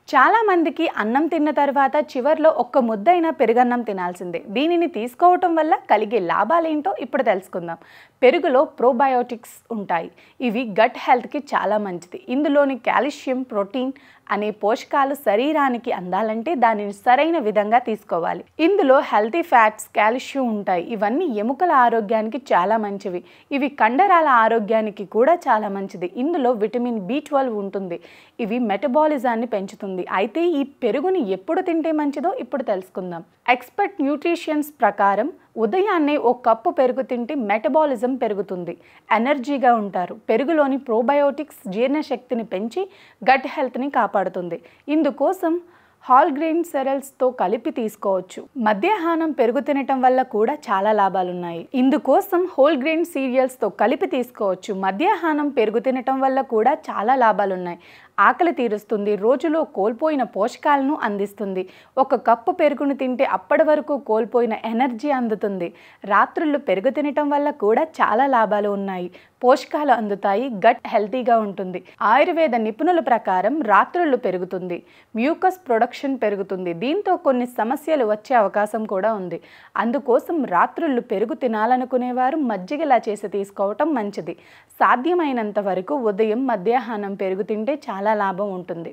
చాలా మందికి అన్నం తిన్న తర్వాత చివర్లో ఒక్క ముద్దైనా పెరుగన్నం తినాల్సిందే. దీనిని తీసుకోవటం వల్ల కలిగే లాభాలేంటో ఇప్పుడు తెలుసుకుందాం. పెరుగులో ప్రోబయోటిక్స్ ఉంటాయి. ఇవి గట్ హెల్త్కి చాలా మంచిది. ఇందులోని కాల్షియం, ప్రోటీన్ అనే పోషకాలు శరీరానికి అందాలంటే దానిని సరైన విధంగా తీసుకోవాలి. ఇందులో హెల్తీ ఫ్యాట్స్, కాల్షియం ఉంటాయి. ఇవన్నీ ఎముకల ఆరోగ్యానికి చాలా మంచివి. ఇవి కండరాల ఆరోగ్యానికి కూడా చాలా మంచిది. ఇందులో విటమిన్ B12 ఉంటుంది. ఇవి మెటబాలిజాన్ని పెంచుతుంది. అయితే ఈ పెరుగుని ఎప్పుడు తింటే మంచిదో ఇప్పుడు తెలుసుకుందాం. ఎక్స్పర్ట్ న్యూట్రిషన్స్ ప్రకారం ఉదయాన్నే ఓ కప్పు పెరుగు తింటే మెటబాలిజం పెరుగుతుంది, ఎనర్జీగా ఉంటారు. పెరుగులోని ప్రోబయోటిక్స్ జీర్ణశక్తిని పెంచి గట్ హెల్త్ని కాపాడుతుంది. ఇందుకోసం హాల్ గ్రెయిన్ సెరల్స్తో కలిపి తీసుకోవచ్చు. మధ్యాహ్నం పెరుగు తినటం వల్ల కూడా చాలా లాభాలున్నాయి. ఇందుకోసం హోల్ గ్రెయిన్ సీరియల్స్తో కలిపి తీసుకోవచ్చు. మధ్యాహ్నం పెరుగు తినటం వల్ల కూడా చాలా లాభాలున్నాయి. ఆకలి తీరుస్తుంది, రోజులో కోల్పోయిన పోషకాలను అందిస్తుంది. ఒక కప్పు పెరుగును తింటే అప్పటి వరకు కోల్పోయిన ఎనర్జీ అందుతుంది. రాత్రుళ్ళు పెరుగు తినటం వల్ల కూడా చాలా లాభాలు ఉన్నాయి. పోషకాలు అందుతాయి, గట్ హెల్తీగా ఉంటుంది. ఆయుర్వేద నిపుణుల ప్రకారం రాత్రుళ్ళు పెరుగుతుంది, మ్యూకస్ ప్రొడక్షన్ పెరుగుతుంది. దీంతో కొన్ని సమస్యలు వచ్చే అవకాశం కూడా ఉంది. అందుకోసం రాత్రుళ్ళు పెరుగు తినాలనుకునేవారు మజ్జిగలా చేసి తీసుకోవటం మంచిది. సాధ్యమైనంత వరకు ఉదయం, మధ్యాహ్నం పెరుగు తింటే చాలా లాభం ఉంటుంది.